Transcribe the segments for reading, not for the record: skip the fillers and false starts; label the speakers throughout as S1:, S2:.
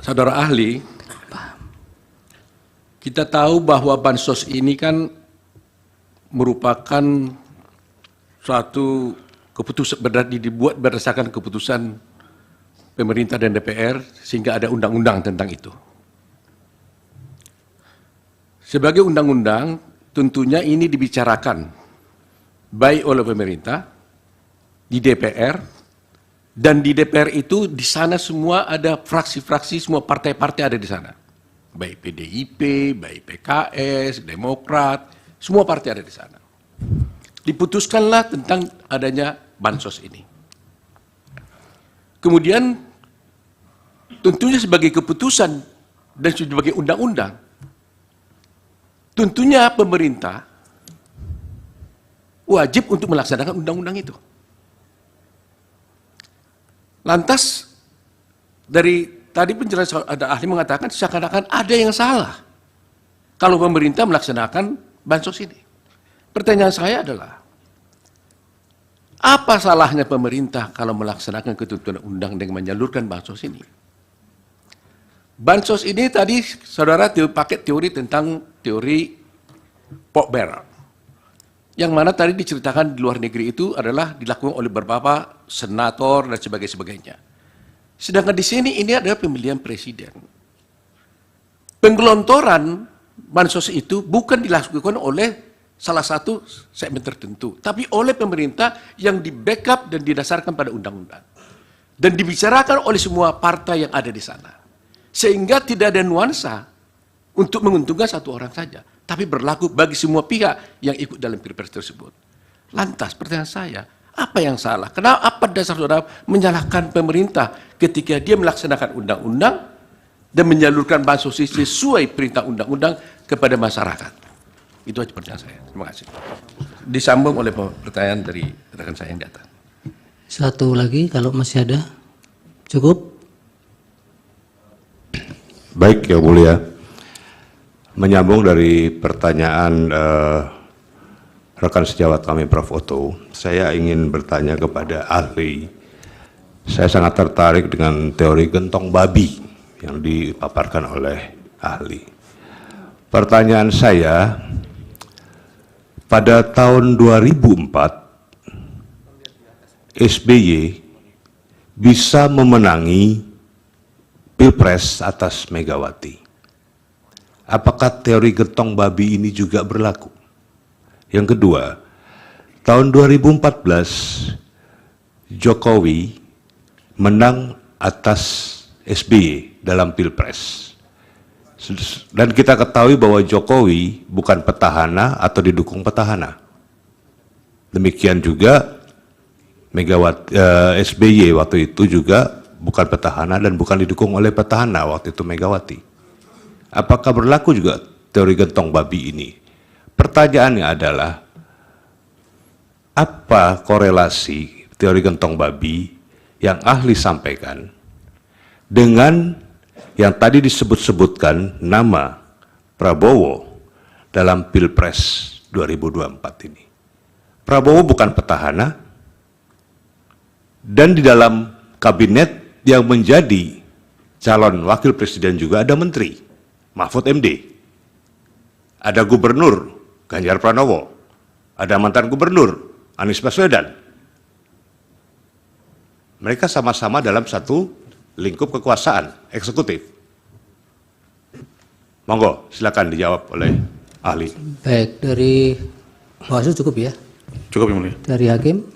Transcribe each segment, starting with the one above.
S1: Saudara ahli, kita tahu bahwa bansos ini kan merupakan suatu keputusan dibuat berdasarkan keputusan pemerintah dan DPR sehingga ada undang-undang tentang itu. Sebagai undang-undang, tentunya ini dibicarakan baik oleh pemerintah, di DPR, dan di DPR itu di sana semua ada fraksi-fraksi, semua partai-partai ada di sana. Baik PDIP, baik PKS, Demokrat, semua partai ada di sana. Diputuskanlah tentang adanya bansos ini. Kemudian tentunya sebagai keputusan dan sebagai undang-undang, tentunya pemerintah wajib untuk melaksanakan undang-undang itu. Lantas dari tadi penjelasan ada ahli mengatakan seakan-akan ada yang salah kalau pemerintah melaksanakan bansos ini. Pertanyaan saya adalah, apa salahnya pemerintah kalau melaksanakan ketentuan undang dengan menyalurkan bansos ini? Bansos ini tadi saudara pakai teori tentang teori pork barrel. Yang mana tadi diceritakan di luar negeri itu adalah dilakukan oleh beberapa senator dan sebagainya. Sedangkan di sini ini adalah pemilihan presiden. Penggelontoran bansos itu bukan dilakukan oleh salah satu segmen tertentu, tapi oleh pemerintah yang di-backup dan didasarkan pada undang-undang. Dan dibicarakan oleh semua partai yang ada di sana. Sehingga tidak ada nuansa untuk menguntungkan satu orang saja, tapi berlaku bagi semua pihak yang ikut dalam pilpres tersebut. Lantas pertanyaan saya, apa yang salah? Kenapa apa dasar saudara menyalahkan pemerintah ketika dia melaksanakan undang-undang dan menyalurkan bansos sesuai perintah undang-undang kepada masyarakat? Itu aja pertanyaan saya. Terima kasih. Disambung oleh pertanyaan dari rekan saya yang di atas.
S2: Satu lagi kalau masih ada. Cukup?
S3: Baik, Yang Mulia. Menyambung dari pertanyaan rekan sejawat kami Prof. Otto, saya ingin bertanya kepada ahli. Saya sangat tertarik dengan teori gentong babi yang dipaparkan oleh ahli. Pertanyaan saya, pada tahun 2004, SBY bisa memenangi Pilpres atas Megawati. Apakah teori gentong babi ini juga berlaku? Yang kedua, tahun 2014 Jokowi menang atas SBY dalam Pilpres. Dan kita ketahui bahwa Jokowi bukan petahana atau didukung petahana. Demikian juga SBY waktu itu juga bukan petahana dan bukan didukung oleh petahana waktu itu Megawati. Apakah berlaku juga teori gentong babi ini? Pertanyaannya adalah, apa korelasi teori gentong babi yang ahli sampaikan dengan yang tadi disebut-sebutkan nama Prabowo dalam Pilpres 2024 ini? Prabowo bukan petahana, dan di dalam kabinet yang menjadi calon wakil presiden juga ada menteri. Mahfud MD, ada gubernur Ganjar Pranowo, ada mantan gubernur Anies Baswedan. Mereka sama-sama dalam satu lingkup kekuasaan eksekutif. Monggo, silakan dijawab oleh ahli.
S2: Baik, dari Bawaslu cukup ya?
S1: Cukup, Yang Mulia.
S2: Dari Hakim?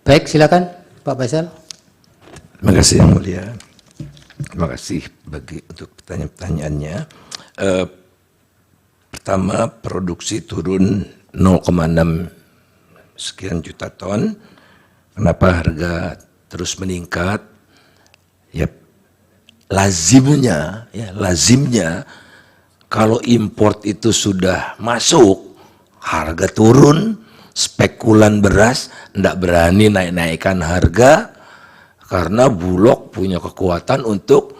S2: Baik, silakan Pak Faisal.
S4: Terima kasih Yang Mulia. Terima kasih untuk pertanyaan-pertanyaannya. Pertama, produksi turun 0,6 sekian juta ton. Kenapa harga terus meningkat? Ya, lazimnya kalau import itu sudah masuk, harga turun, spekulan beras tidak berani naik-naikkan harga, karena Bulog punya kekuatan untuk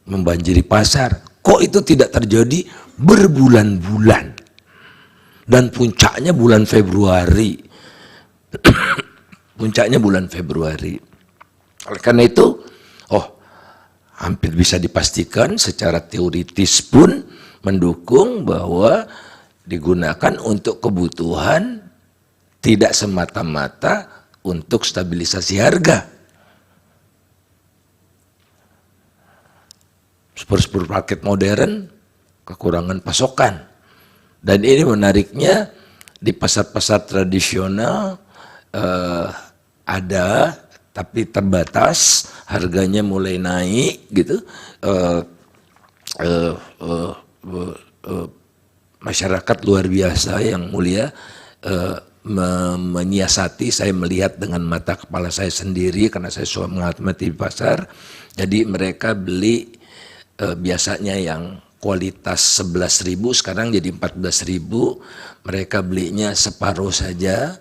S4: membanjiri pasar. Kok itu tidak terjadi berbulan-bulan? Dan puncaknya bulan Februari. Puncaknya bulan Februari. Oleh karena itu, hampir bisa dipastikan secara teoritis pun mendukung bahwa digunakan untuk kebutuhan tidak semata-mata untuk stabilisasi harga. Supermarket modern kekurangan pasokan. Dan ini menariknya di pasar-pasar tradisional ada tapi terbatas, harganya mulai naik gitu. Masyarakat luar biasa yang mulia menyiasati, saya melihat dengan mata kepala saya sendiri karena saya suka mengamati di pasar. Jadi mereka beli biasanya yang kualitas 11.000 sekarang jadi 14.000, mereka belinya separuh saja,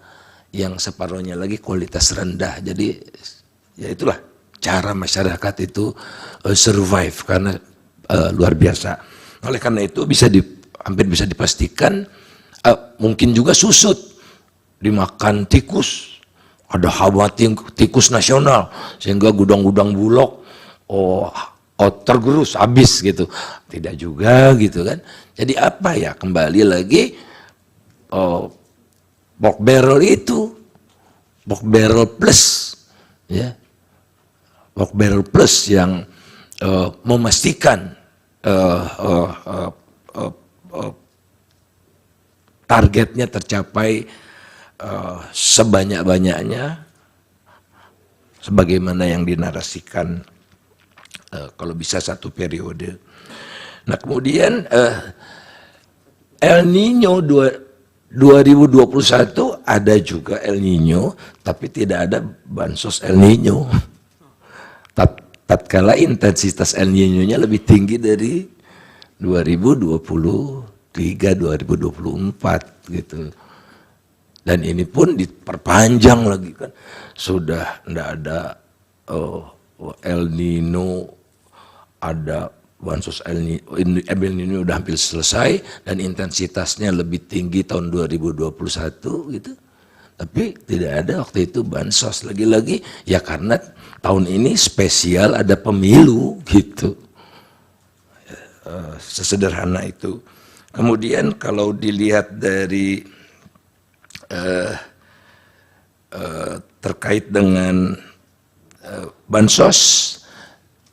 S4: yang separuhnya lagi kualitas rendah. Jadi ya itulah cara masyarakat itu survive karena luar biasa. Oleh karena itu hampir bisa dipastikan mungkin juga susut dimakan tikus, ada hawa tikus nasional sehingga gudang-gudang Bulog tergerus habis gitu. Tidak juga gitu kan. Jadi apa ya, kembali lagi pork barrel itu pork barrel plus ya, pork barrel plus yang memastikan targetnya tercapai sebanyak-banyaknya sebagaimana yang dinarasikan kalau bisa satu periode. Nah kemudian El Nino 2021 ada juga El Nino, tapi tidak ada bansos El Nino. Tatkala intensitas El Nino-nya lebih tinggi dari 2023-2024 gitu. Dan ini pun diperpanjang lagi kan, sudah tidak ada El Nino, ada bansos El Nino udah hampir selesai dan intensitasnya lebih tinggi tahun 2021 gitu. Tapi tidak ada waktu itu bansos, lagi-lagi ya karena tahun ini spesial ada pemilu gitu. Sesederhana itu. Kemudian kalau dilihat dari terkait dengan bansos,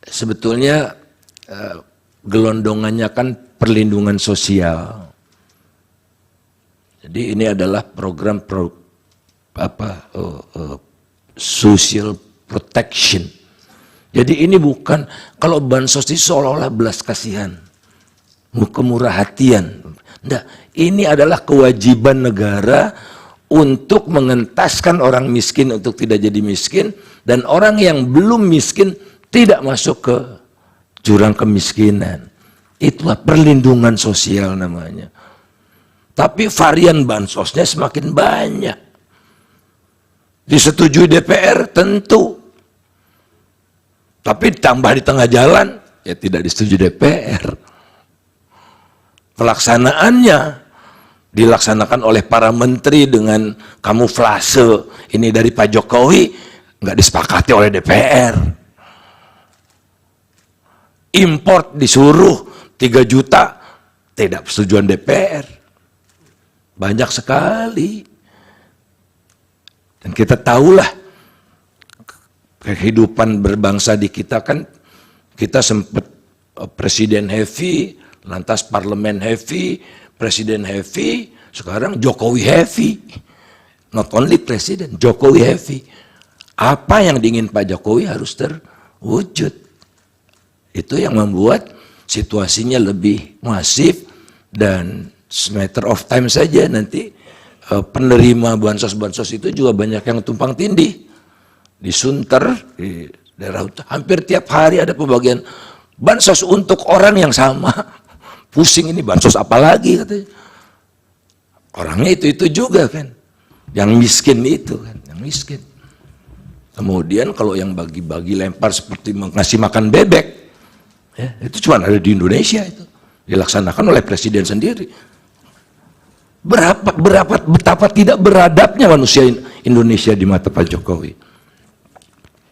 S4: sebetulnya gelondongannya kan perlindungan sosial. Jadi ini adalah program social protection. Jadi ini bukan, kalau bansos itu seolah-olah belas kasihan, kemurah hatian. Nah, ini adalah kewajiban negara untuk mengentaskan orang miskin untuk tidak jadi miskin, dan orang yang belum miskin tidak masuk ke jurang kemiskinan. Itulah perlindungan sosial namanya. Tapi varian bansosnya semakin banyak. Disetujui DPR tentu. Tapi tambah di tengah jalan, ya tidak disetujui DPR. Pelaksanaannya dilaksanakan oleh para menteri dengan kamuflase. Ini dari Pak Jokowi, nggak disepakati oleh DPR. Import disuruh 3 juta, tidak persetujuan DPR. Banyak sekali. Dan kita tahulah kehidupan berbangsa di kita kan, kita sempat presiden heavy, lantas parlemen heavy, presiden heavy, sekarang Jokowi heavy. Not only presiden, Jokowi heavy. Apa yang diingin Pak Jokowi harus terwujud. Itu yang membuat situasinya lebih masif, dan matter of time saja nanti penerima bansos-bansos itu juga banyak yang tumpang tindih. Di Sunter, di daerah hampir tiap hari ada pembagian bansos untuk orang yang sama. Pusing, ini bansos apa lagi katanya. Orangnya itu juga kan, yang miskin itu kan, yang miskin. Kemudian kalau yang bagi-bagi lempar seperti ngasih makan bebek, ya, itu cuma ada di Indonesia, itu dilaksanakan oleh presiden sendiri. Betapa tidak beradabnya manusia Indonesia di mata Pak Jokowi.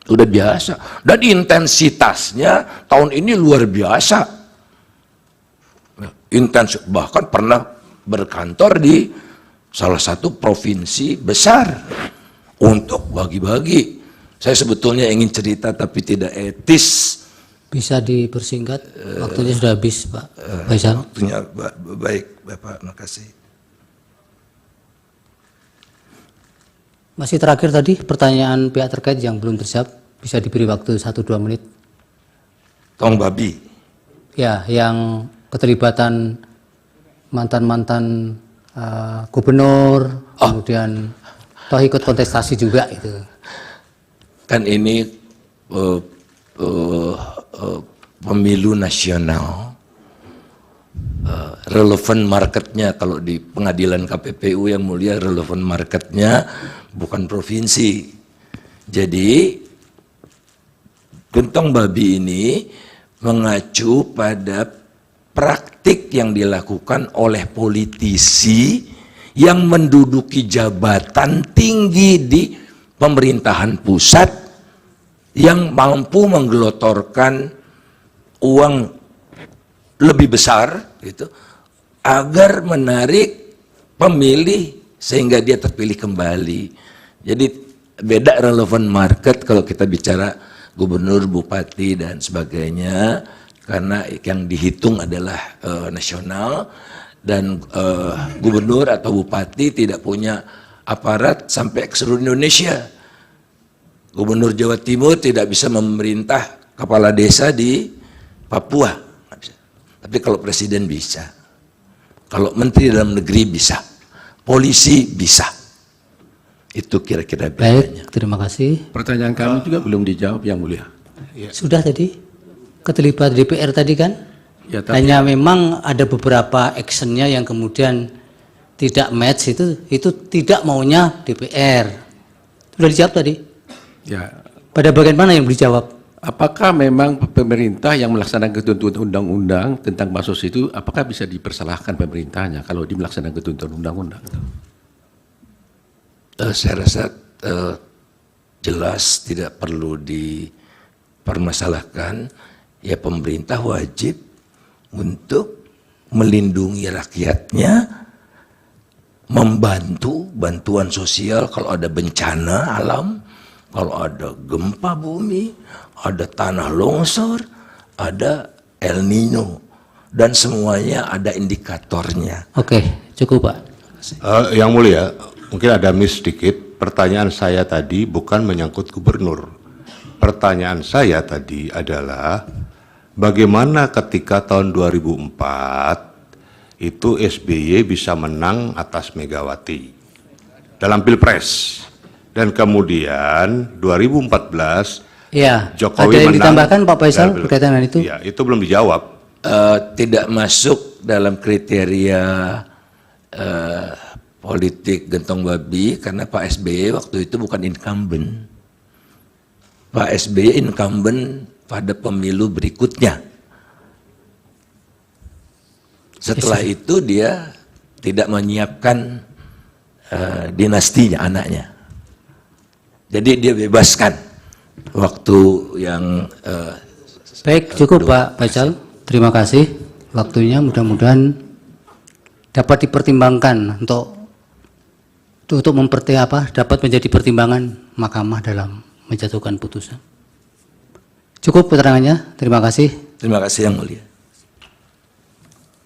S4: Udah biasa. Dan intensitasnya tahun ini luar biasa. Intens, bahkan pernah berkantor di salah satu provinsi besar untuk bagi-bagi. Saya sebetulnya ingin cerita tapi tidak etis.
S2: Bisa dipersingkat, waktunya sudah habis Pak Faisal.
S4: Waktunya baik Bapak, makasih.
S2: Masih terakhir tadi pertanyaan pihak terkait yang belum terjawab, bisa diberi waktu 1-2 menit.
S4: Tong babi.
S2: Ya, yang keterlibatan mantan-mantan gubernur, kemudian toh ikut kontestasi juga itu.
S4: Kan ini pemilu nasional, relevan marketnya kalau di pengadilan KPPU yang mulia, relevan marketnya bukan provinsi. Jadi gentong babi ini mengacu pada praktik yang dilakukan oleh politisi yang menduduki jabatan tinggi di pemerintahan pusat yang mampu menggelotorkan uang lebih besar gitu, agar menarik pemilih sehingga dia terpilih kembali. Jadi beda relevan market kalau kita bicara gubernur, bupati dan sebagainya, karena yang dihitung adalah nasional, dan gubernur atau bupati tidak punya aparat sampai ke seluruh Indonesia. Gubernur Jawa Timur tidak bisa memerintah kepala desa di Papua, nggak bisa. Tapi kalau presiden bisa, kalau menteri dalam negeri bisa, polisi bisa. Itu kira-kira bedanya.
S2: Baik, terima kasih.
S1: Pertanyaan kami juga belum dijawab, Yang Mulia.
S2: Sudah tadi keterlibatan DPR tadi kan?
S1: Ya, tapi
S2: Hanya memang ada beberapa actionnya yang kemudian tidak match, itu tidak maunya DPR. Sudah dijawab tadi.
S1: ya,
S2: Pada bagian mana yang dijawab?
S1: apakah memang pemerintah yang melaksanakan ketentuan undang-undang tentang bansos itu, apakah bisa dipersalahkan pemerintahnya kalau dia melaksanakan ketentuan undang-undang?
S4: Saya rasa jelas tidak perlu dipermasalahkan. Ya, pemerintah wajib untuk melindungi rakyatnya, membantu bantuan sosial kalau ada bencana alam, kalau ada gempa bumi, ada tanah longsor, ada El Nino, dan semuanya ada indikatornya.
S2: Oke, cukup Pak.
S3: Yang Mulia, mungkin ada miss sedikit. Pertanyaan saya tadi bukan menyangkut gubernur. Pertanyaan saya tadi adalah bagaimana ketika tahun 2004 itu SBY bisa menang atas Megawati dalam Pilpres, dan kemudian 2014
S2: Ya,
S3: Jokowi
S2: ada yang
S3: menang
S2: ditambahkan Pak Faisal
S3: dalam
S2: berkaitan dengan itu?
S3: Ya, itu belum dijawab.
S4: Tidak masuk dalam kriteria politik gentong babi karena Pak SBY waktu itu bukan incumbent. Pak SBY incumbent pada pemilu berikutnya. Setelah itu dia tidak menyiapkan dinastinya, anaknya. Jadi dia bebaskan waktu yang
S2: Baik, cukup Pak Faisal. Terima kasih waktunya. Mudah-mudahan dapat dipertimbangkan untuk dapat menjadi pertimbangan mahkamah dalam menjatuhkan putusan. Cukup keterangannya. Terima kasih.
S4: terima kasih Yang Mulia.